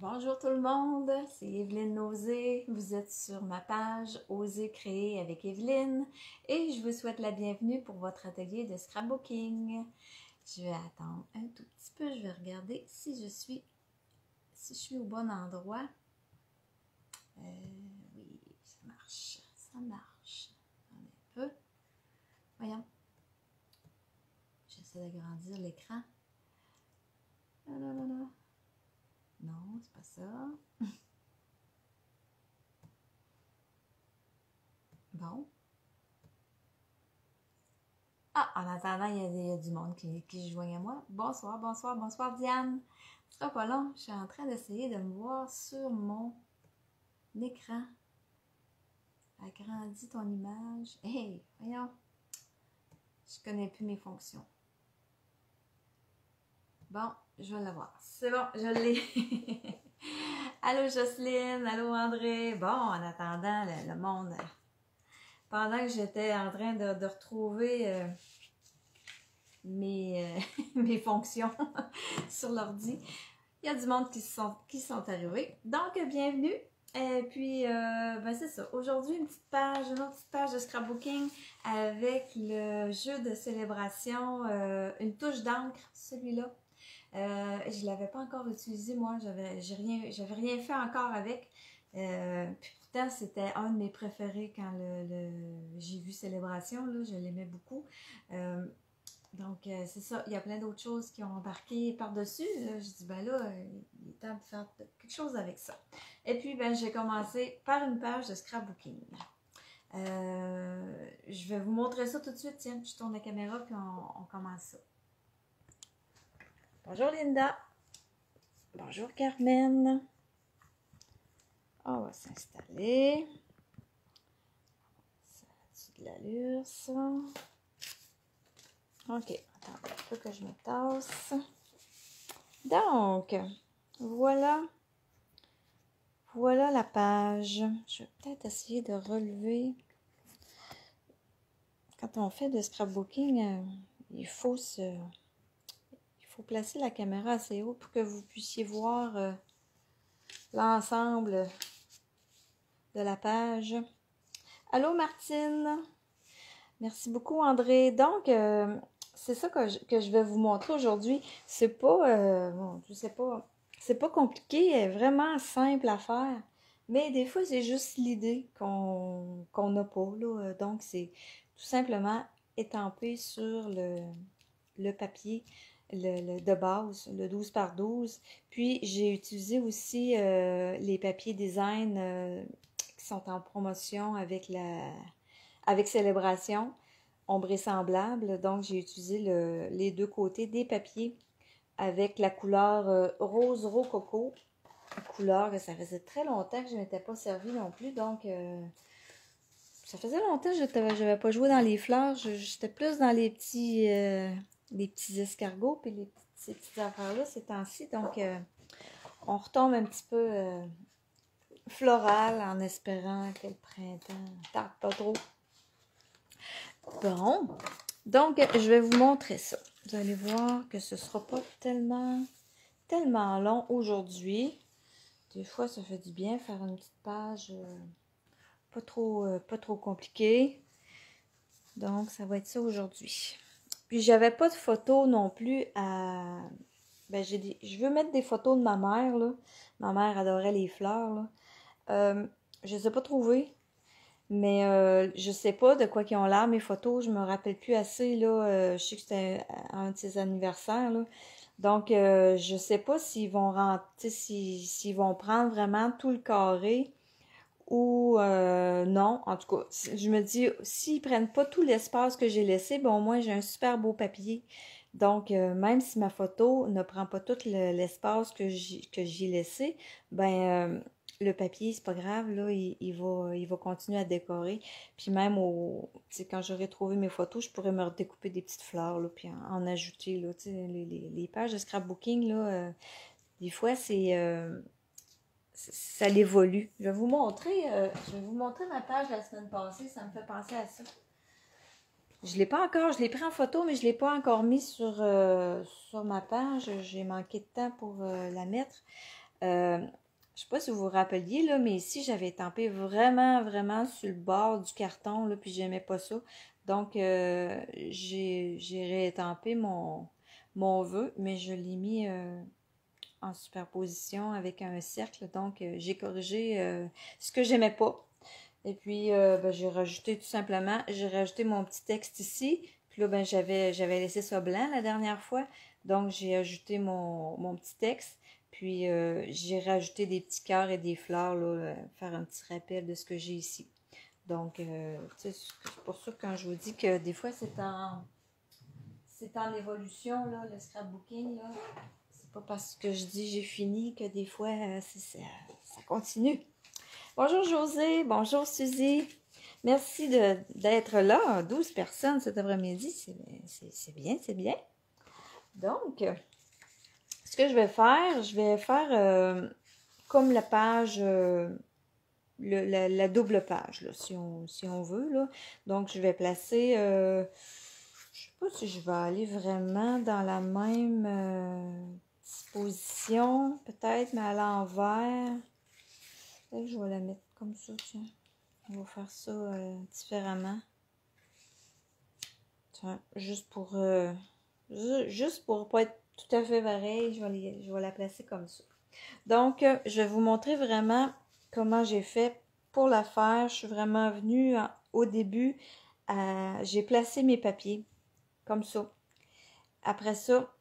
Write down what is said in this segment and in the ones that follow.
Bonjour tout le monde, c'est Evelyne Nausée. Vous êtes sur ma page Oser créer avec Evelyne et je vous souhaite la bienvenue pour votre atelier de scrapbooking. Je vais attendre un tout petit peu, je vais regarder si je suis au bon endroit. Oui, ça marche, ça marche. Attendez un peu. Voyons. J'essaie d'agrandir l'écran. Non, c'est pas ça. Bon. Ah, en attendant, il y a du monde qui se joint à moi. Bonsoir, bonsoir, bonsoir Diane. Ce sera pas long, je suis en train d'essayer de me voir sur mon écran. Agrandis ton image. Hey, voyons. Je connais plus mes fonctions. Bon, je vais l'avoir. C'est bon, je l'ai. Allô Jocelyne, allô André. Bon, en attendant, le monde. Pendant que j'étais en train de retrouver mes fonctions sur l'ordi, il y a du monde qui sont arrivés. Donc, bienvenue. Et puis, ben c'est ça. Aujourd'hui, une autre petite page de scrapbooking avec le jeu de célébration, une touche d'encre, celui-là. Je ne l'avais pas encore utilisé, moi. J'avais rien fait encore avec. Puis pourtant, c'était un de mes préférés quand j'ai vu Célébration. Là, je l'aimais beaucoup. Donc, c'est ça. Il y a plein d'autres choses qui ont embarqué par-dessus. Je dis, ben là, il est temps de faire quelque chose avec ça. Et puis, ben, j'ai commencé par une page de scrapbooking. Je vais vous montrer ça tout de suite. Tiens, je tourne la caméra puis on commence ça. Bonjour Linda. Bonjour Carmen. On va s'installer. Ça a-tu de l'allure, ça? Ok, attendez un peu que je me tasse. Donc, voilà la page. Je vais peut-être essayer de relever. Quand on fait de scrapbooking, il faut placer la caméra assez haut pour que vous puissiez voir l'ensemble de la page. Allô Martine! Merci beaucoup André. Donc, c'est ça que je vais vous montrer aujourd'hui. C'est pas, bon, je sais pas, c'est pas compliqué, c'est vraiment simple à faire. Mais des fois, c'est juste l'idée qu'on n'a pas, là. Donc, c'est tout simplement étampé sur le papier de base, le 12 par 12. Puis, j'ai utilisé aussi les papiers design qui sont en promotion avec Célébration, ombré semblable. Donc, j'ai utilisé les deux côtés des papiers avec la couleur rose rococo. Couleur que ça faisait très longtemps que je ne m'étais pas servi non plus. Donc, ça faisait longtemps que je n'avais pas joué dans les fleurs. J'étais plus dans les petits escargots et ces petites affaires-là ces temps-ci. Donc, on retombe un petit peu floral en espérant que le printemps ne tarde pas trop. Bon, donc je vais vous montrer ça. Vous allez voir que ce ne sera pas tellement long aujourd'hui. Des fois, ça fait du bien faire une petite page pas trop compliquée. Donc, ça va être ça aujourd'hui. Puis, j'avais pas de photos non plus à... Ben, je veux mettre des photos de ma mère, là. Ma mère adorait les fleurs, là. Je les ai pas trouvées. Mais je sais pas de quoi ils ont l'air, mes photos. Je me rappelle plus assez, là. Je sais que c'était un de ses anniversaires, là. Donc, je sais pas s'ils vont rentrer, s'ils vont prendre vraiment tout le carré ou non. En tout cas, je me dis, s'ils prennent pas tout l'espace que j'ai laissé, ben au moins j'ai un super beau papier. Donc, même si ma photo ne prend pas tout l'espace que j'ai laissé, ben le papier, c'est pas grave, là, il va continuer à décorer. Puis même quand j'aurai trouvé mes photos, je pourrais me redécouper des petites fleurs, là, puis en ajouter, là, les pages de scrapbooking, là, des fois, ça l'évolue. Je vais vous montrer ma page la semaine passée, ça me fait penser à ça. Je l'ai pas encore, je l'ai pris en photo, mais je l'ai pas encore mis sur ma page. J'ai manqué de temps pour la mettre. Je sais pas si vous vous rappeliez, là, mais ici, j'avais estampé vraiment, vraiment sur le bord du carton, là, puis j'aimais pas ça. Donc, j'ai réétampé mon vœu, mais je l'ai mis en superposition avec un cercle. Donc, j'ai corrigé ce que j'aimais pas. Et puis, ben, j'ai rajouté tout simplement, j'ai rajouté mon petit texte ici. Puis là, ben, j'avais laissé ça blanc la dernière fois. Donc, j'ai ajouté mon petit texte. Puis, j'ai rajouté des petits cœurs et des fleurs, là, faire un petit rappel de ce que j'ai ici. Donc, c'est pour ça que quand je vous dis que des fois, c'est en évolution, là, le scrapbooking, là. C'est pas parce que je dis j'ai fini que des fois, ça continue. Bonjour José, bonjour Suzy. Merci d'être là. 12 personnes cet après-midi, c'est bien, c'est bien. Donc, ce que je vais faire comme la page, la double page, là, si on veut. Là. Donc, je vais placer, je sais pas si je vais aller vraiment dans la même disposition, peut-être, mais à l'envers. Là, je vais la mettre comme ça, tiens. On va faire ça différemment. Tiens, juste pour pas être tout à fait pareil, je vais la placer comme ça. Donc, je vais vous montrer vraiment comment j'ai fait pour la faire. Je suis vraiment venue au début, j'ai placé mes papiers comme ça. Après ça,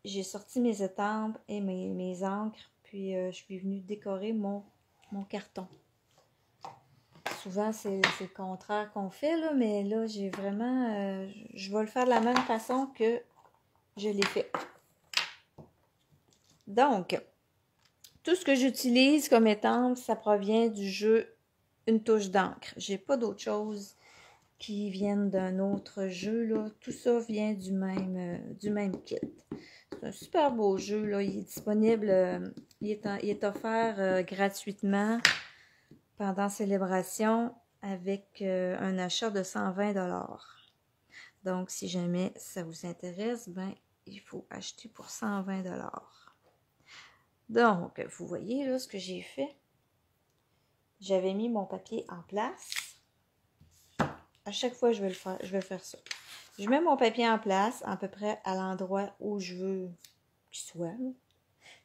j'ai sorti mes étampes et mes encres, puis je suis venue décorer mon carton. Souvent, c'est le contraire qu'on fait, là, mais là, j'ai vraiment... je vais le faire de la même façon que je l'ai fait. Donc, tout ce que j'utilise comme étampe, ça provient du jeu Une touche d'encre. J'ai pas d'autre chose qui viennent d'un autre jeu, là. Tout ça vient du même kit. C'est un super beau jeu, là. Il est disponible, il est offert gratuitement pendant célébration avec un achat de 120 $. Donc, si jamais ça vous intéresse, ben, il faut acheter pour 120 $. Donc, vous voyez là ce que j'ai fait. J'avais mis mon papier en place. À chaque fois, je vais faire ça. Je mets mon papier en place à peu près à l'endroit où je veux qu'il soit. Là.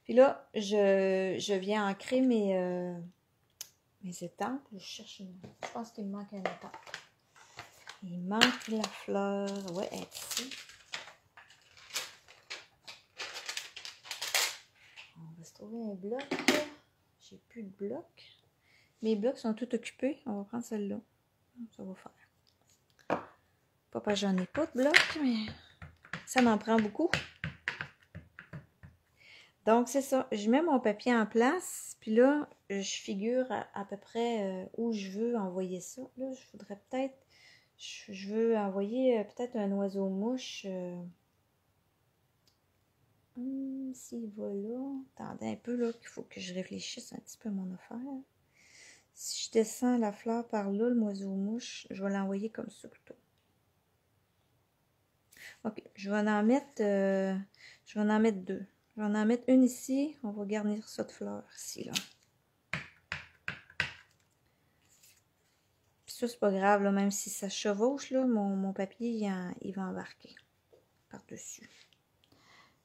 Puis là, je viens ancrer mes étampes. Je pense qu'il me manque un étampe. Il manque la fleur. Ouais, elle est ici. On va se trouver un bloc. J'ai plus de bloc. Mes blocs sont tous occupés. On va prendre celle-là. Ça va faire. Pas parce que j'en ai pas de blocs, mais ça m'en prend beaucoup. Donc, c'est ça. Je mets mon papier en place. Puis là, je figure à peu près où je veux envoyer ça. Là, je voudrais peut-être... Je veux envoyer peut-être un oiseau-mouche. S'il va là... Attendez un peu, là, qu'il faut que je réfléchisse un petit peu à mon affaire. Si je descends la fleur par là, le oiseau-mouche, je vais l'envoyer comme ça plutôt. Ok, je vais en mettre deux. Je vais en mettre une ici. On va garnir ça de fleurs ici, là. Puis ça, c'est pas grave, là, même si ça chevauche, là, mon papier, il va embarquer par-dessus.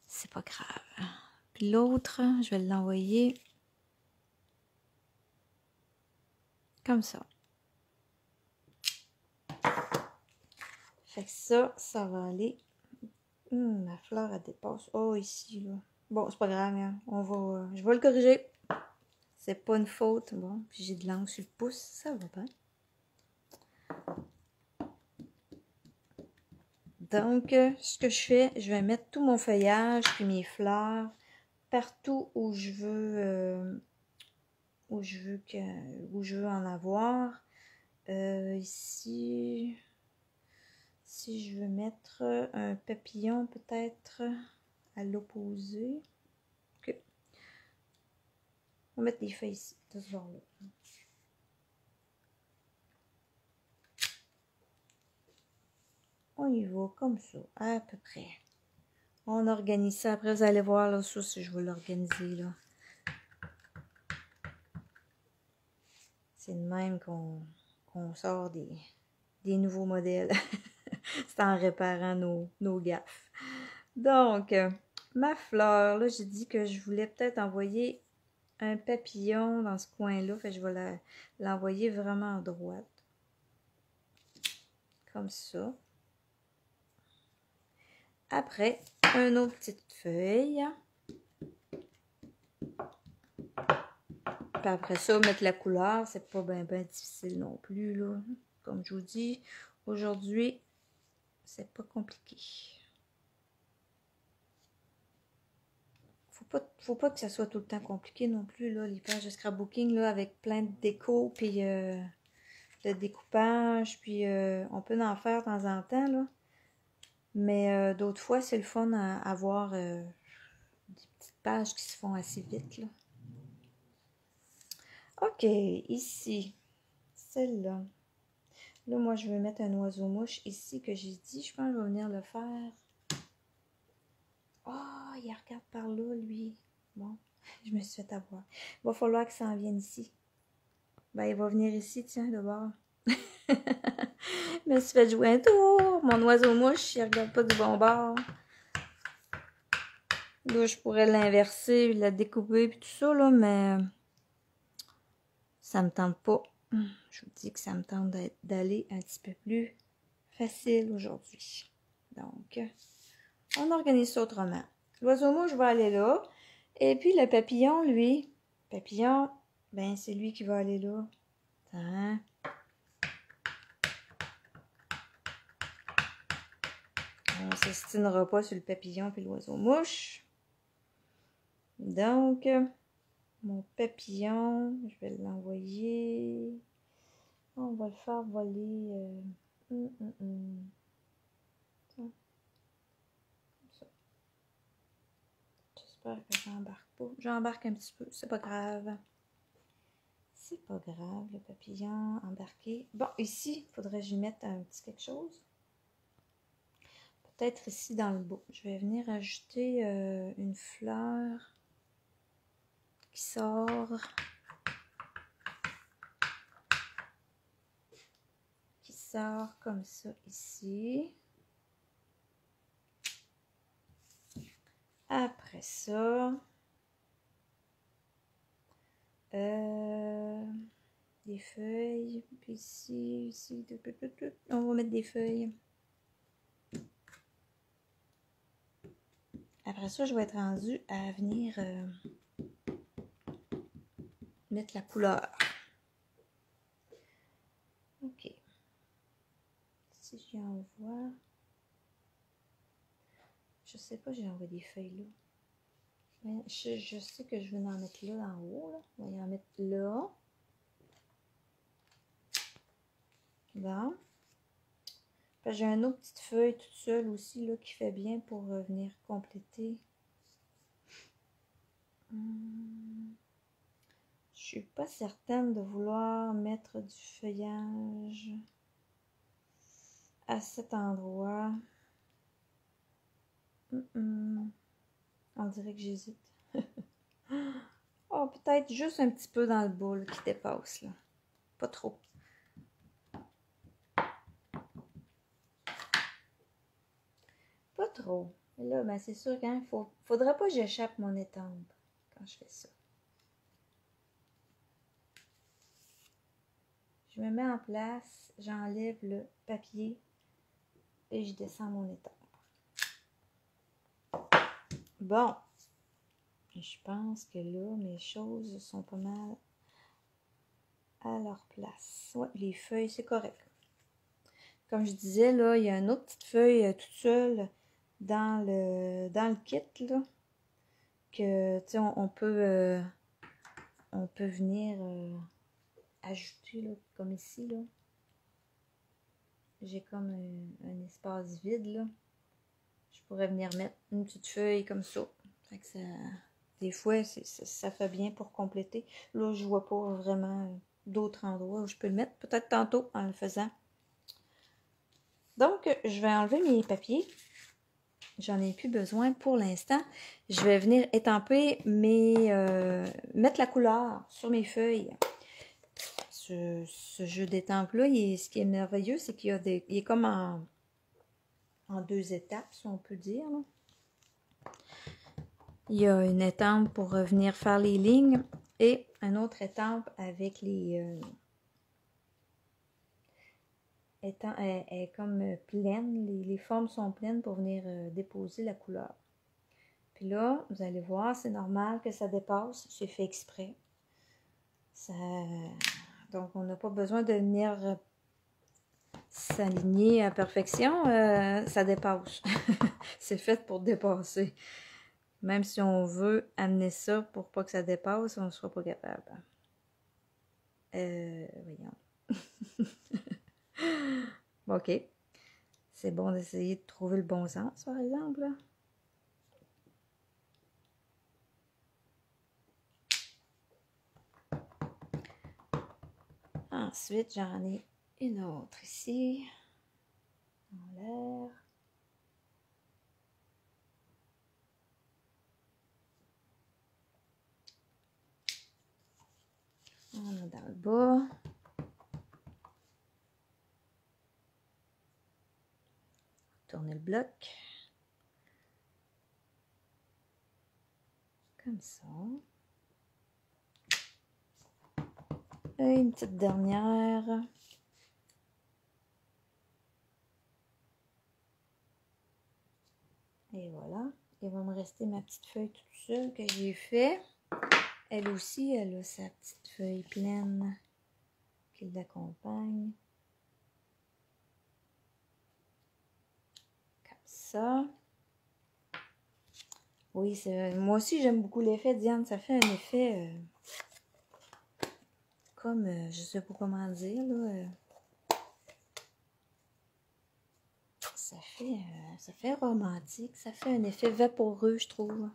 C'est pas grave. Puis l'autre, je vais l'envoyer comme ça. Fait que ça va aller. Ma fleur, elle dépasse. Oh, ici, là. Bon, c'est pas grave, hein. Je vais le corriger. C'est pas une faute. Bon, puis j'ai de l'encre sur le pouce. Ça va bien. Donc, ce que je fais, je vais mettre tout mon feuillage puis mes fleurs partout où je veux en avoir. Ici, si je veux mettre un papillon peut-être à l'opposé. Ok. On va mettre des feuilles ici, de ce genre-là. On y va comme ça, à peu près. On organise ça. Après, vous allez voir là, ça, si je vais l'organiser là. C'est de même qu'on sort des nouveaux modèles. C'est en réparant nos gaffes. Donc, ma fleur, là, j'ai dit que je voulais peut-être envoyer un papillon dans ce coin-là. Fait que je vais l'envoyer vraiment à droite. Comme ça. Après, une autre petite feuille. Puis après ça, mettre la couleur, c'est pas bien difficile non plus, là. Comme je vous dis, aujourd'hui, c'est pas compliqué. Faut pas que ça soit tout le temps compliqué non plus, là, les pages de scrapbooking, là, avec plein de déco, puis de découpage, puis on peut en faire de temps en temps, là. Mais d'autres fois, c'est le fun à avoir des petites pages qui se font assez vite, là. OK, ici, celle-là. Là, moi, je vais mettre un oiseau-mouche ici que j'ai dit. Je pense que je vais venir le faire. Oh, il regarde par là, lui. Bon, je me suis fait avoir. Il va falloir que ça en vienne ici. Ben, il va venir ici, tiens, de bord. Je me suis fait jouer un tour. Mon oiseau-mouche, il regarde pas du bon bord. Là, je pourrais l'inverser, la découper, puis tout ça, là, mais ça me tente pas. Je vous dis que ça me tente d'aller un petit peu plus facile aujourd'hui. Donc, on organise ça autrement. L'oiseau-mouche va aller là. Et puis, le papillon, lui, papillon, ben, c'est lui qui va aller là. Hein? On ne s'estinera pas sur le papillon puis l'oiseau-mouche. Donc, mon papillon, je vais l'envoyer. On va le faire voler. Ça. J'espère que j'embarque pas. J'embarque un petit peu, c'est pas grave. C'est pas grave, le papillon embarqué. Bon, ici, il faudrait que j'y mette un petit quelque chose. Peut-être ici dans le bas. Je vais venir ajouter une fleur qui sort. Qui sort comme ça ici. Après ça, des feuilles. Puis ici, on va mettre des feuilles. Après ça, je vais être rendue à venir mettre la couleur. OK. Si j'y envoie... Je sais pas, j'ai envoyé des feuilles là. Mais je sais que je vais en mettre là en haut. Là. On va y en mettre là. Bon. J'ai une autre petite feuille toute seule aussi là, qui fait bien pour venir compléter. Je suis pas certaine de vouloir mettre du feuillage à cet endroit. On dirait que j'hésite. Oh, peut-être juste un petit peu dans le bas là, qui dépasse. Là. Pas trop. Pas trop. Et là, ben, c'est sûr qu'il faudrait pas que j'échappe mon étampe quand je fais ça. Je me mets en place, j'enlève le papier et je descends mon étampe. Bon. Je pense que là, mes choses sont pas mal à leur place. Ouais, les feuilles, c'est correct. Comme je disais, là, il y a une autre petite feuille toute seule dans le kit, là, que, tu sais, on peut venir ajouter, là, comme ici, là. J'ai comme un espace vide, là. Je pourrais venir mettre une petite feuille comme ça. Fait que ça... Des fois, ça fait bien pour compléter. Là, je vois pas vraiment d'autres endroits où je peux le mettre. Peut-être tantôt en le faisant. Donc, je vais enlever mes papiers. J'en ai plus besoin pour l'instant. Je vais venir étamper mettre la couleur sur mes feuilles. ce jeu d'étampes-là, ce qui est merveilleux, c'est qu'il y a il est comme en deux étapes, si on peut dire. Là. Il y a une étampe pour venir faire les lignes et une autre étampe avec les... elle est comme pleine, les formes sont pleines pour venir déposer la couleur. Puis là, vous allez voir, c'est normal que ça dépasse, c'est fait exprès. Donc, on n'a pas besoin de venir s'aligner à perfection, ça dépasse. C'est fait pour dépasser. Même si on veut amener ça pour pas que ça dépasse, on ne sera pas capable. Voyons. OK. C'est bon d'essayer de trouver le bon sens, par exemple. Là. Ensuite, j'en ai une autre ici, en l'air. On a dans le bas. Tourner le bloc. Comme ça. Et une petite dernière. Et voilà. Il va me rester ma petite feuille toute seule que j'ai fait. Elle aussi, elle a sa petite feuille pleine qui l'accompagne. Comme ça. Oui, moi aussi j'aime beaucoup l'effet, Diane. Ça fait un effet comme, je sais pas comment dire, là. Ça fait romantique. Ça fait un effet vaporeux, je trouve.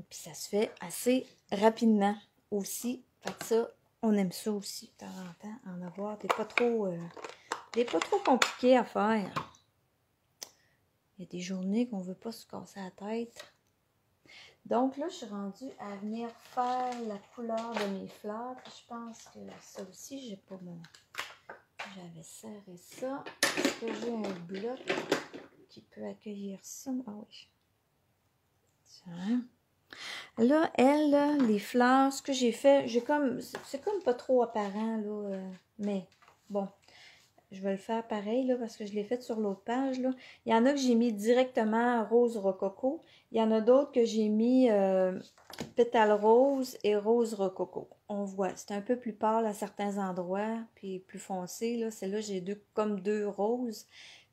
Puis ça se fait assez rapidement aussi. Fait que ça, on aime ça aussi, de temps en temps, en avoir des pas trop compliqués à faire. Il y a des journées qu'on ne veut pas se casser la tête. Donc là, je suis rendue à venir faire la couleur de mes fleurs. Puis je pense que ça aussi, j'ai pas mon... J'avais serré ça. Est-ce que j'ai un bloc qui peut accueillir ça? Ah oui. Tiens. Là, elle, les fleurs, ce que j'ai fait, c'est comme pas trop apparent, là, mais bon, je vais le faire pareil, là, parce que je l'ai fait sur l'autre page, là. Il y en a que j'ai mis directement rose rococo. Il y en a d'autres que j'ai mis pétale rose et rose rococo. On voit, c'est un peu plus pâle à certains endroits, puis plus foncé, là. Celle-là, j'ai comme deux roses.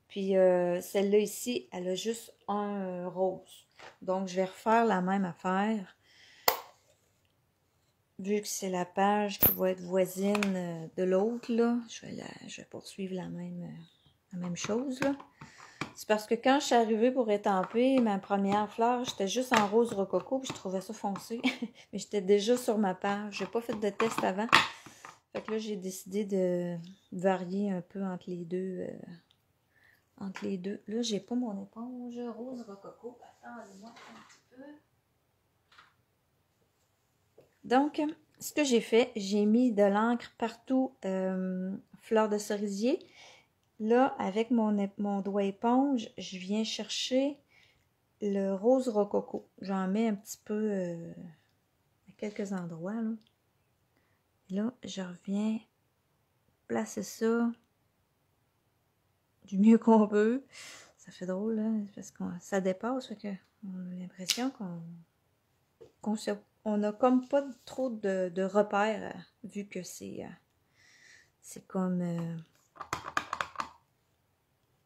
Puis celle-là ici, elle a juste un rose. Donc, je vais refaire la même affaire. Vu que c'est la page qui va être voisine de l'autre, là, je vais poursuivre la même chose, là. C'est parce que quand je suis arrivée pour étamper ma première fleur, j'étais juste en rose rococo, puis je trouvais ça foncé. Mais j'étais déjà sur ma page. J'ai pas fait de test avant. Fait que là, j'ai décidé de varier un peu entre les deux. Là, j'ai pas mon éponge rose rococo. Attendez-moi un petit peu. Donc, ce que j'ai fait, j'ai mis de l'encre partout, fleur de cerisier. Là, avec mon doigt éponge, je viens chercher le rose rococo. J'en mets un petit peu à quelques endroits. Là, je reviens placer ça du mieux qu'on peut. Ça fait drôle, là, parce que ça dépasse, fait que on a l'impression qu'on n'a comme pas trop de repères, vu que c'est comme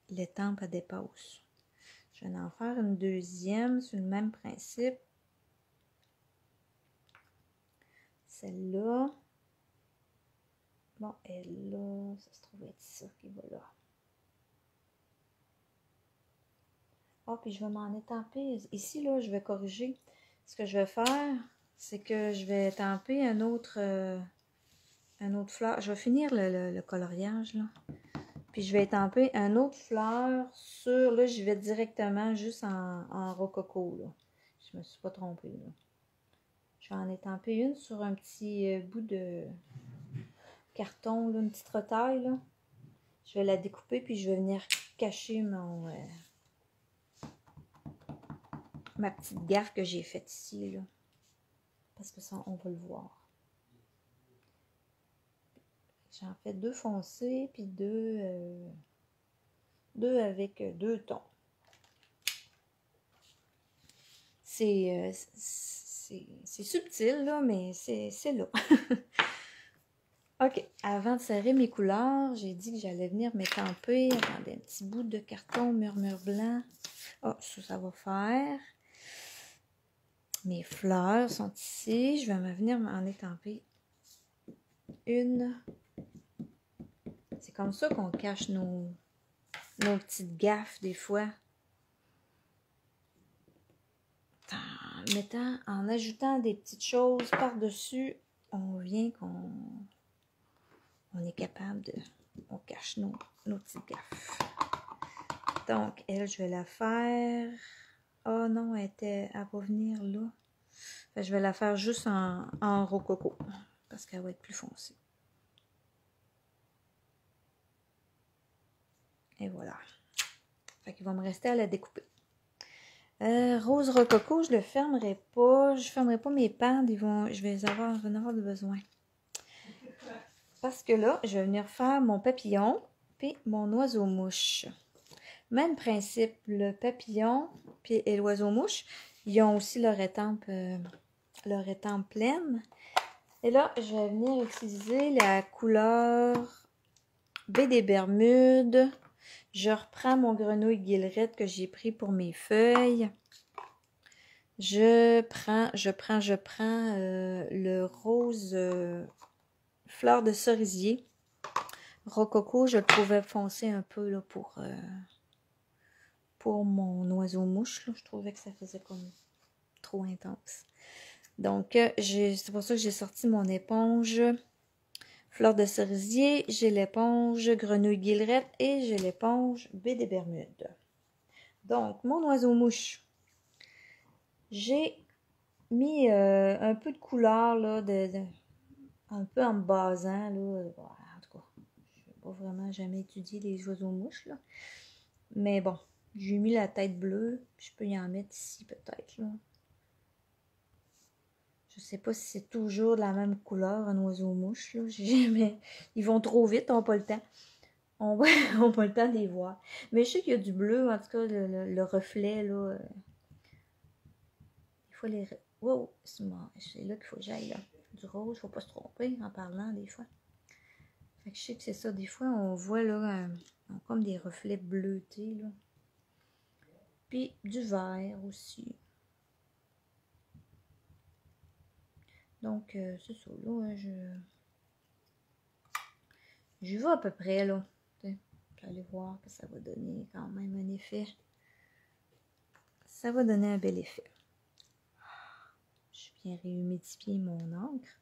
l'étampe à dépasse. Je vais en faire une deuxième sur le même principe. Celle-là. Bon, elle là, ça se trouve être ça qui va là. Ah, puis je vais m'en étamper. Ici, là, je vais corriger. Ce que je vais faire, c'est que je vais étamper un autre fleur. Je vais finir le coloriage, là. Puis je vais étamper un autre fleur sur... Là, je vais directement juste en rococo, là. Je me suis pas trompée, là. Je vais en étamper une sur un petit bout de carton, là, une petite retaille, là. Je vais la découper, puis je vais venir cacher ma petite gaffe que j'ai faite ici, là. Parce que ça, on va le voir. J'en fais 2 foncés, puis 2 avec 2 tons. C'est subtil, là, mais c'est là. OK. Avant de serrer mes couleurs, j'ai dit que j'allais venir m'étamper. Attendez, un petit bout de carton murmure blanc. Oh, ça va faire. Mes fleurs sont ici. Je vais venir m'en étamper une. C'est comme ça qu'on cache nos petites gaffes des fois. En ajoutant des petites choses par-dessus, on vient qu'on est capable de... On cache nos petites gaffes. Donc, elle, je vais la faire... Oh non, elle va venir là. Fait, je vais la faire juste en rococo, parce qu'elle va être plus foncée. Et voilà. Fait qu'il va me rester à la découper. Rose rococo, je le fermerai pas. Je fermerai pas mes pans. Je vais en avoir besoin. Parce que là, je vais venir faire mon papillon puis mon oiseau-mouche. Même principe, le papillon et l'oiseau-mouche, ils ont aussi leur étampe pleine. Et là, je vais venir utiliser la couleur baie des Bermudes. Je reprends mon grenouille guillerette que j'ai pris pour mes feuilles. Je prends le rose fleur de cerisier. Rococo, je le trouvais foncé un peu là, pour mon oiseau-mouche. Je trouvais que ça faisait comme trop intense. Donc, c'est pour ça que j'ai sorti mon éponge fleur de cerisier. J'ai l'éponge grenouille guillerette et j'ai l'éponge baie des Bermudes. Donc, mon oiseau-mouche. J'ai mis un peu de couleur, là, un peu en basant, là. En tout cas, je n'ai pas vraiment jamais étudié les oiseaux-mouches, là. Mais bon, j'ai mis la tête bleue. Je peux y en mettre ici, peut-être, là. Je sais pas si c'est toujours de la même couleur, un oiseau-mouche, là. Jamais... Ils vont trop vite, on n'a pas le temps. On n'a pas le temps de les voir. Mais je sais qu'il y a du bleu, en tout cas, le reflet, là. Il faut les... Wow, c'est là qu'il faut que j'aille, là. Du rose, il ne faut pas se tromper en parlant, des fois. Fait que je sais que c'est ça. Des fois, on voit, là, comme des reflets bleutés, là. Puis, du vert aussi. Donc, c'est ça, là, j'y vais à peu près, là. Vous allez voir que ça va donner quand même un effet. Ça va donner un bel effet. Je viens réhumidifier mon encre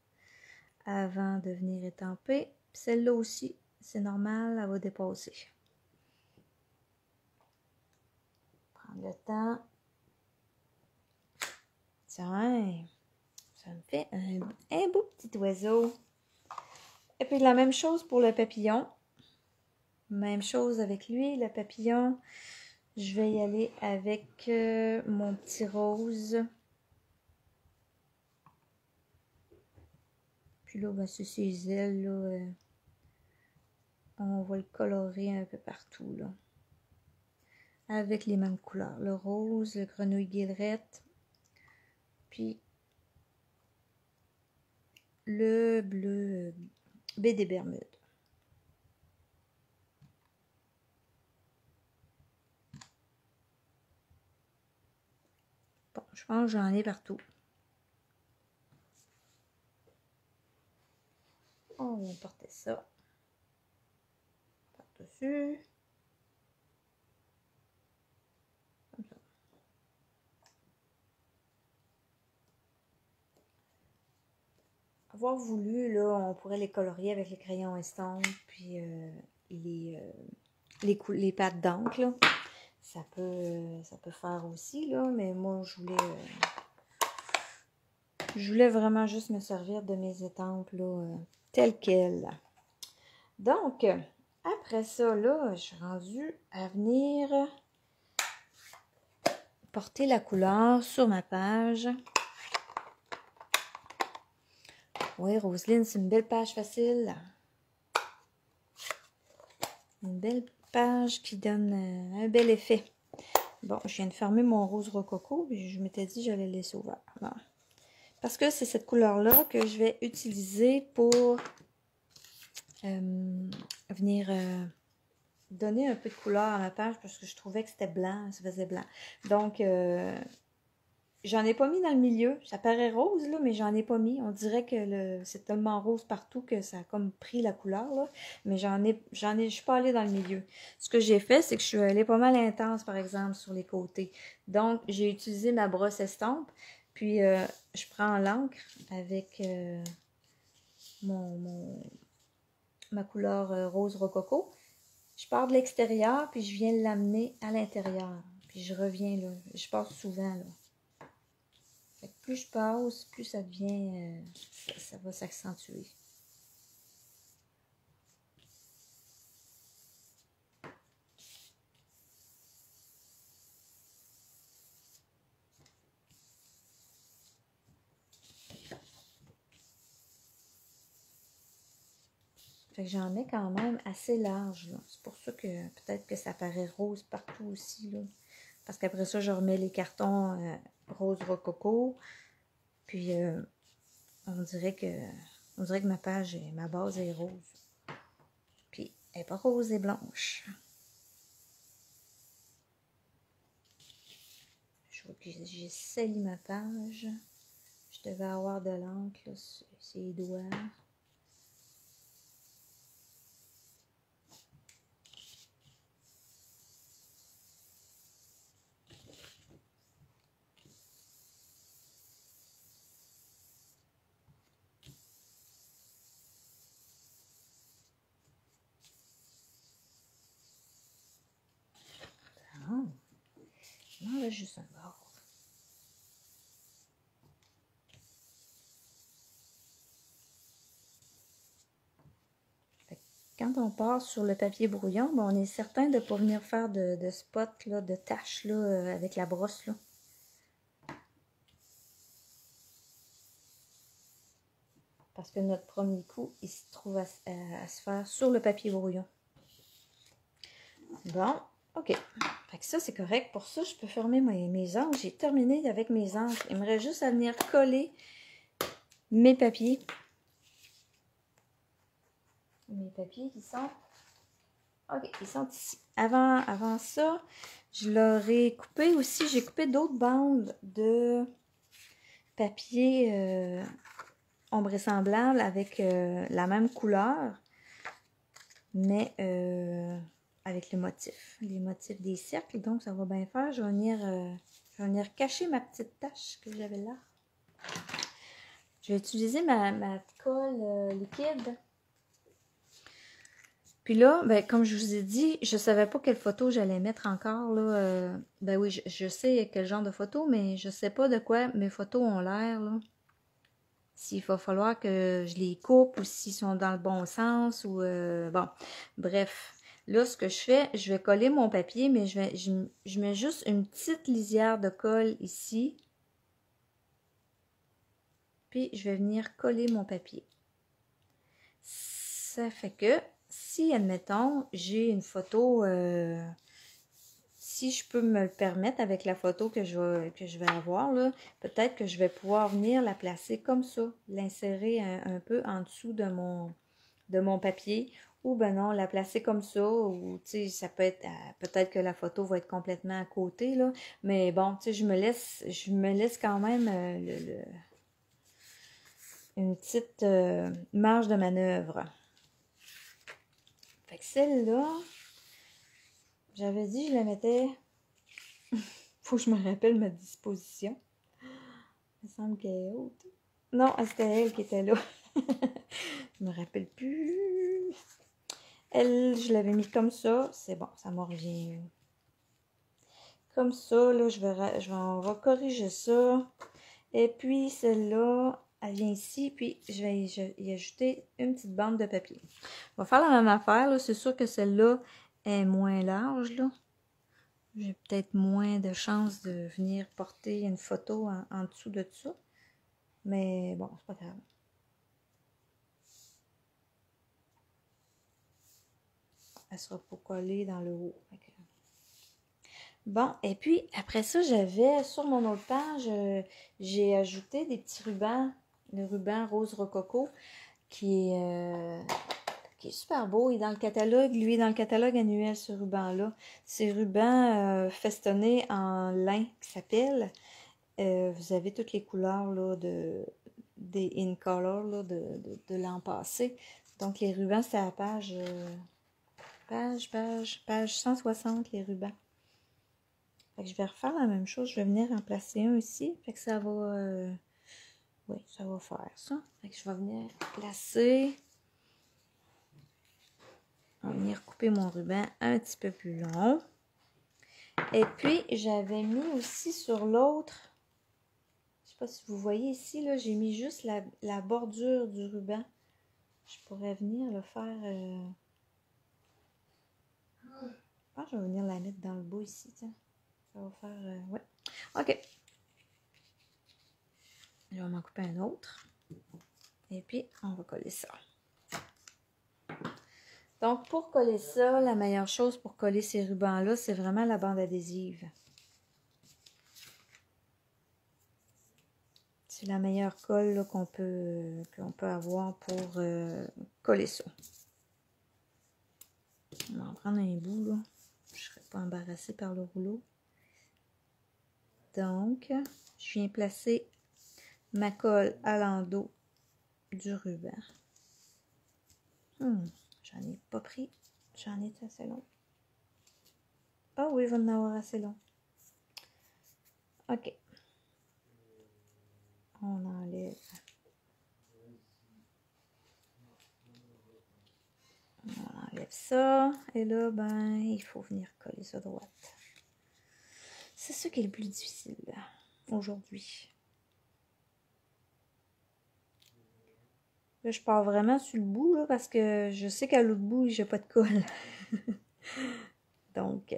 avant de venir étamper. Celle-là aussi, c'est normal, elle va dépasser. Prendre le temps. Tiens, ça me fait un beau petit oiseau. Et puis la même chose pour le papillon. Même chose avec lui, le papillon. Je vais y aller avec mon petit rose. Puis là, ben, c'est ses ailes, là. On va le colorer un peu partout, là. Avec les mêmes couleurs. Le rose, le grenouille guillerette. Puis le bleu baie des Bermudes. Bon, je pense que j'en ai partout. On vient porter ça par-dessus. Comme ça. Avoir voulu, là, on pourrait les colorier avec les crayons estampes, puis les pattes d'encre, là. Ça peut faire aussi, là, mais moi, je voulais Je voulais vraiment juste me servir de mes étampes, là, telles quelles. Donc, après ça, là, je suis rendue à venir porter la couleur sur ma page. Oui, Roselyne, c'est une belle page facile. Une belle page qui donne un bel effet. Bon, je viens de fermer mon rose rococo, puis je m'étais dit que j'allais le laisser ouvert. Bon. Parce que c'est cette couleur-là que je vais utiliser pour venir donner un peu de couleur à ma page parce que je trouvais que c'était blanc, ça faisait blanc. Donc, j'en ai pas mis dans le milieu. Ça paraît rose, là, mais j'en ai pas mis. On dirait que c'est tellement rose partout que ça a comme pris la couleur, là. Mais je suis pas allée dans le milieu. Ce que j'ai fait, c'est que je suis allée pas mal intense, par exemple, sur les côtés. Donc, j'ai utilisé ma brosse estompe. Puis, je prends l'encre avec ma couleur rose rococo. Je pars de l'extérieur, puis je viens l'amener à l'intérieur. Puis je reviens là. Je passe souvent là. Fait que plus je passe, plus ça devient... ça va s'accentuer. Fait que j'en mets quand même assez large, là. C'est pour ça que peut-être que ça paraît rose partout aussi, là. Parce qu'après ça, je remets les cartons rose rococo. Puis, on dirait que ma page, ma base est rose. Puis, elle n'est pas rose et blanche. Je vois que j'ai sali ma page. Je devais avoir de l'encre, là, sur ses doigts. Non, là, juste un bord. Quand on passe sur le papier brouillon, ben, on est certain de ne pas venir faire de spots, là, de taches là, avec la brosse. Là. Parce que notre premier coup, il se trouve à se faire sur le papier brouillon. Bon, ok. Fait que ça, c'est correct. Pour ça, je peux fermer mes angles. J'ai terminé avec mes angles. Il me reste juste à venir coller mes papiers. Mes papiers qui sont... Ok, ils sont ici. Avant ça, je leur ai coupé aussi, j'ai coupé d'autres bandes de papier ombre semblable avec la même couleur, mais avec les motifs des cercles. Donc, ça va bien faire. Je vais venir cacher ma petite tache que j'avais là. Je vais utiliser ma colle liquide. Puis là, ben, comme je vous ai dit, je savais pas quelle photo j'allais mettre encore. Là, ben oui, je sais quel genre de photo, mais je sais pas de quoi mes photos ont l'air. S'il va falloir que je les coupe ou s'ils sont dans le bon sens. Ou bon, bref. Là, ce que je fais, je vais coller mon papier, mais je mets juste une petite lisière de colle ici. Puis, je vais venir coller mon papier. Ça fait que... Si, admettons, j'ai une photo, si je peux me le permettre avec la photo que je vais avoir, peut-être que je vais pouvoir venir la placer comme ça, l'insérer un peu en dessous de mon papier, ou ben non, la placer comme ça, ou tu sais, ça peut être, peut-être que la photo va être complètement à côté, là, mais bon, tu sais, je me laisse quand même une petite marge de manœuvre. Fait que celle-là, j'avais dit je la mettais... Faut que je me rappelle ma disposition. Il me semble qu'elle est haute. Non, c'était elle qui était là. Je me rappelle plus. Elle, je l'avais mis comme ça. C'est bon, ça m'en revient. Comme ça, là, on va corriger ça. Et puis, celle-là, elle vient ici, puis je vais y ajouter une petite bande de papier. On va faire la même affaire, là. C'est sûr que celle-là est moins large, là. J'ai peut-être moins de chances de venir porter une photo en dessous de ça. Mais bon, c'est pas grave. Elle sera pas collée dans le haut. Bon, et puis après ça, j'avais sur mon autre page, j'ai ajouté des petits rubans. Le ruban rose rococo qui est super beau. Il est dans le catalogue, lui, est dans le catalogue annuel, ce ruban-là. C'est ruban festonné en lin qui s'appelle. Vous avez toutes les couleurs là, des In Color là, de l'an passé. Donc, les rubans, c'est à la page 160, les rubans. Fait que je vais refaire la même chose. Je vais venir en placer un ici. Fait que ça va... oui, ça va faire ça. Fait que je vais venir placer... On va venir couper mon ruban un petit peu plus long. Et puis, j'avais mis aussi sur l'autre... Je sais pas si vous voyez ici, là, j'ai mis juste la bordure du ruban. Je pourrais venir le faire... Je pense que je vais venir la mettre dans le bout ici, tiens. Ça va faire... ouais. OK. Je vais m'en couper un autre. Et puis, on va coller ça. Donc, pour coller ça, la meilleure chose pour coller ces rubans-là, c'est vraiment la bande adhésive. C'est la meilleure colle qu'on peut avoir pour coller ça. On va en prendre un bout, là. Je ne serai pas embarrassée par le rouleau. Donc, je viens placer ma colle à l'endos du ruban. J'en ai pas pris. J'en ai assez long. Ah oui, il va en avoir assez long. OK. On enlève. On enlève ça. Et là, ben, il faut venir coller ça droite. C'est ça qui est le plus difficile aujourd'hui. Là, je pars vraiment sur le bout là, parce que je sais qu'à l'autre bout, j'ai pas de colle. Donc,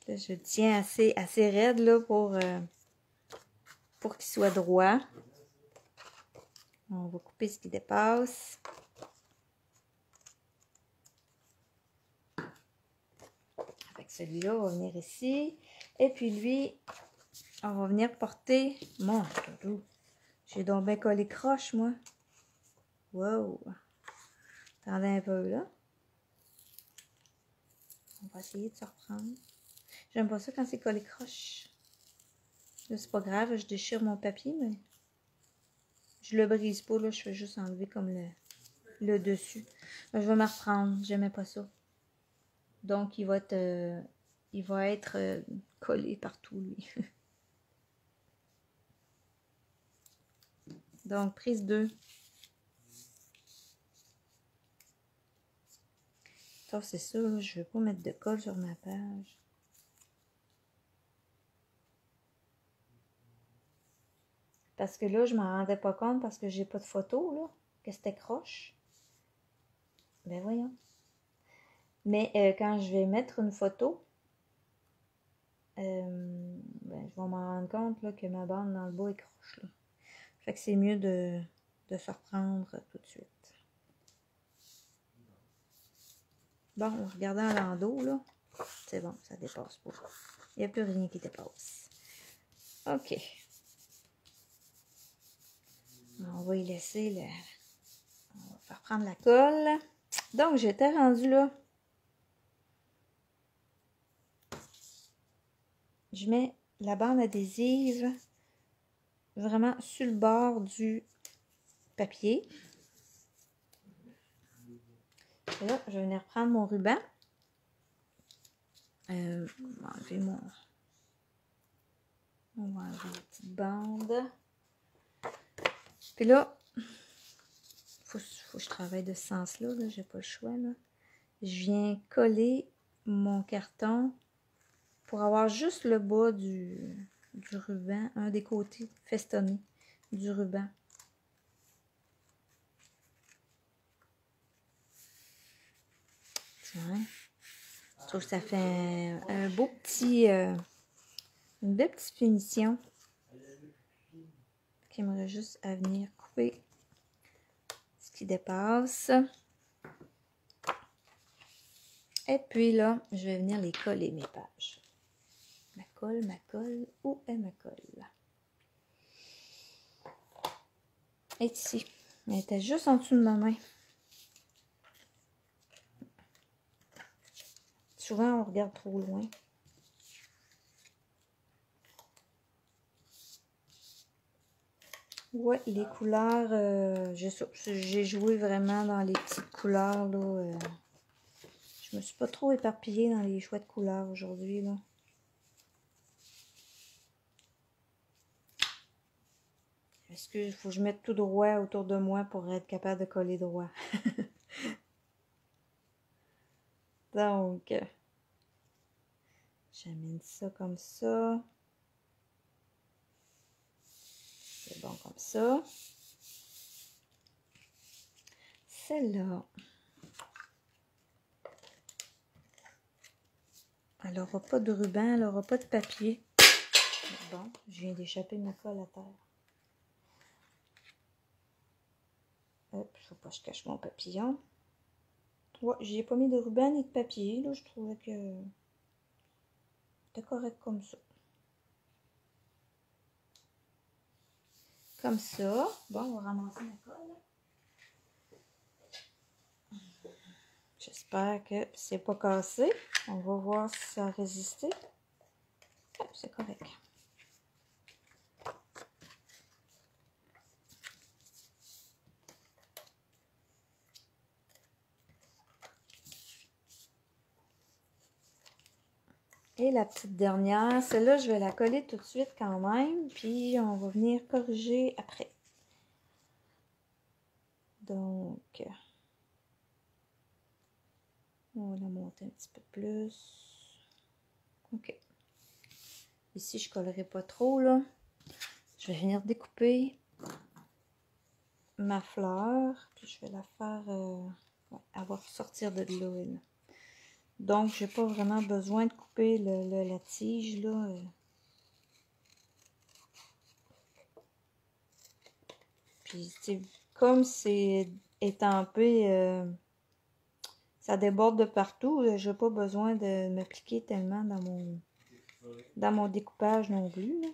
là, je tiens assez raide là, pour qu'il soit droit. On va couper ce qui dépasse. Avec celui-là, on va venir ici. Et puis lui, on va venir porter... Mon doudou. J'ai donc bien collé croche, moi. Wow! Attendez un peu, là. On va essayer de se reprendre. J'aime pas ça quand c'est collé croche. Là, c'est pas grave, je déchire mon papier, mais... Je le brise pas, là. Je fais juste enlever comme le dessus. Là, je vais me reprendre. J'aimais pas ça. Donc, il va être collé partout, lui. Donc, prise 2. Ça, c'est ça, là, je ne veux pas mettre de colle sur ma page. Parce que là, je m'en rendais pas compte parce que j'ai pas de photo, là, que c'était croche. Ben voyons. Mais quand je vais mettre une photo, ben, je vais m'en rendre compte là, que ma bande dans le bas est croche. Là. Fait que c'est mieux de se reprendre tout de suite. Bon, en regardant à l'endos, là, c'est bon, ça dépasse pas. Il n'y a plus rien qui dépasse. OK. On va y laisser on va faire prendre la colle. Donc, j'étais rendue là. Je mets la bande adhésive vraiment sur le bord du papier. Et là, je vais venir prendre mon ruban. On va enlever on va enlever la petite bande. Puis là, faut que je travaille de ce sens-là. Là, j'ai pas le choix. Là. Je viens coller mon carton pour avoir juste le bas du du ruban, un des côtés festonnés du ruban. Tiens, je trouve que ça fait un beau petit, une belle petite finition. J'aimerais juste à venir couper ce qui dépasse. Et puis là, je vais venir les coller mes pages. Ma colle, où est ma colle? Elle est ici. Elle était juste en dessous de ma main. Souvent, on regarde trop loin. Ouais, les couleurs, j'ai joué vraiment dans les petites couleurs, là. Je me suis pas trop éparpillée dans les choix de couleurs aujourd'hui, là. Est-ce qu'il faut que je mette tout droit autour de moi pour être capable de coller droit? Donc, j'amène ça comme ça. C'est bon comme ça. Celle-là, elle n'aura pas de ruban, elle n'aura pas de papier. Bon, je viens d'échapper ma colle à terre. Hop, il ne faut pas que je cache mon papillon. Ouais, j'y ai pas mis de ruban ni de papier, là, je trouvais que c'était correct comme ça. Comme ça. Bon, on va ramasser ma colle. J'espère que c'est pas cassé. On va voir si ça a résisté. Ah, c'est correct. Et la petite dernière, celle-là, je vais la coller tout de suite quand même, puis on va venir corriger après. Donc, on va la monter un petit peu plus. OK. Ici, je ne collerai pas trop, là. Je vais venir découper ma fleur, puis je vais la faire, elle va sortir de là. Donc, j'ai pas vraiment besoin de couper la tige, là. Puis, comme c'est étampé, ça déborde de partout. J'ai pas besoin de m'appliquer tellement dans mon découpage non plus, là.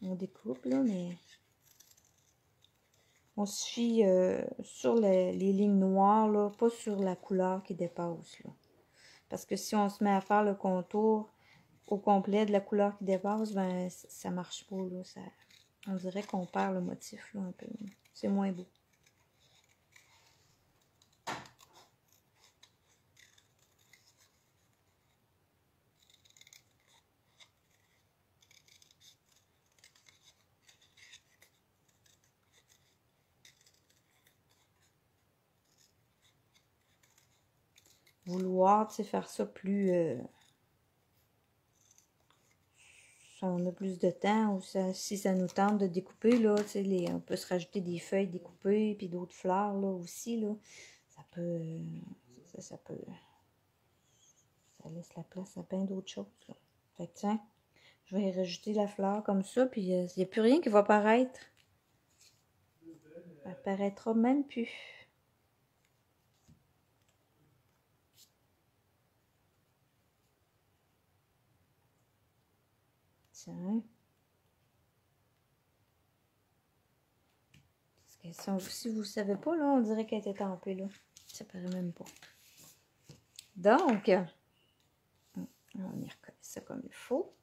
On découpe, là, mais on se fie sur les lignes noires, là, pas sur la couleur qui dépasse, là. Parce que si on se met à faire le contour au complet de la couleur qui dépasse, ben ça marche pas, là. On dirait qu'on perd le motif, là, un peu. C'est moins beau. Vouloir, tu sais, faire ça plus... si on a plus de temps ou si ça nous tente de découper, là, tu sais, on peut se rajouter des feuilles découpées puis d'autres fleurs, là, aussi, là. Ça peut... ça laisse la place à plein d'autres choses, là. Fait que, tiens, je vais y rajouter la fleur comme ça, puis il n'y a plus rien qui va apparaître. Elle apparaîtra même plus. Tiens. Si vous ne savez pas, là, on dirait qu'elle était tempée, là. Ça paraît même pas. Donc, on va venir coller ça comme il faut.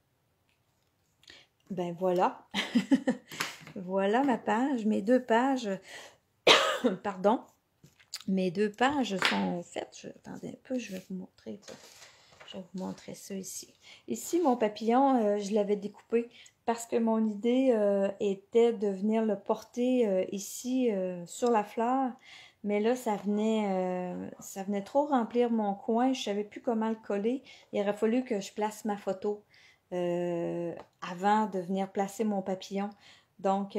Ben voilà. Voilà ma page. Mes deux pages, pardon, mes deux pages sont faites. Attendez un peu, je vais vous montrer ça. Je vais vous montrer ça ici. Ici, mon papillon, je l'avais découpé parce que mon idée était de venir le porter ici sur la fleur. Mais là, ça venait trop remplir mon coin. Je ne savais plus comment le coller. Il aurait fallu que je place ma photo avant de venir placer mon papillon. Donc,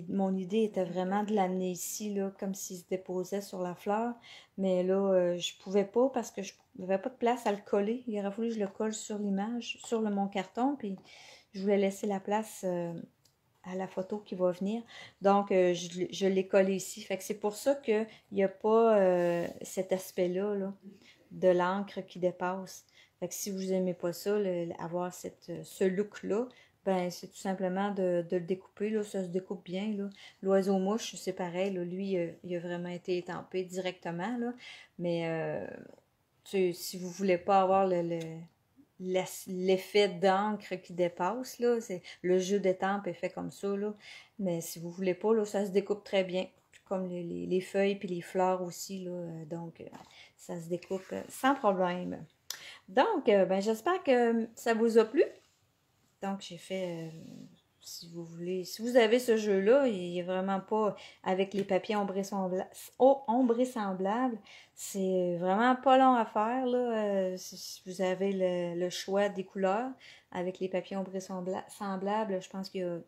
mon idée était vraiment de l'amener ici, là, comme s'il se déposait sur la fleur. Mais là, je pouvais pas parce que je n'avais pas de place à le coller. Il aurait fallu que je le colle sur l'image, sur mon carton. Puis, je voulais laisser la place à la photo qui va venir. Donc, je l'ai collé ici. Fait que c'est pour ça qu'il n'y a pas cet aspect-là, là, de l'encre qui dépasse. Fait que si vous n'aimez pas ça, avoir ce look-là, ben c'est tout simplement de le découper. Là, ça se découpe bien. L'oiseau-mouche, c'est pareil. Là, lui, il a vraiment été étampé directement. Là. Mais si vous ne voulez pas avoir l'effet d'encre qui dépasse, là, le jeu d'étampe est fait comme ça. Là. Mais si vous ne voulez pas, là, ça se découpe très bien. Comme les feuilles puis les fleurs aussi. Là, donc, ça se découpe sans problème. Donc, ben, j'espère que ça vous a plu. Donc, j'ai fait, si vous voulez, si vous avez ce jeu-là, il est vraiment pas avec les papiers ombrés semblables. C'est vraiment pas long à faire, là. Si vous avez le choix des couleurs avec les papiers ombrés semblables, je pense qu'il y a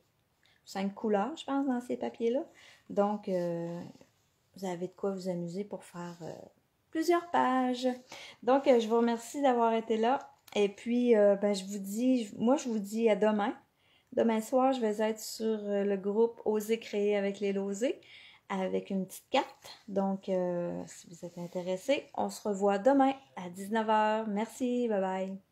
5 couleurs, je pense, dans ces papiers-là. Donc, vous avez de quoi vous amuser pour faire plusieurs pages. Donc, je vous remercie d'avoir été là. Et puis, ben, je vous dis à demain. Demain soir, je vais être sur le groupe Oser créer avec les Losés avec une petite carte. Donc, si vous êtes intéressés, on se revoit demain à 19h. Merci, bye bye.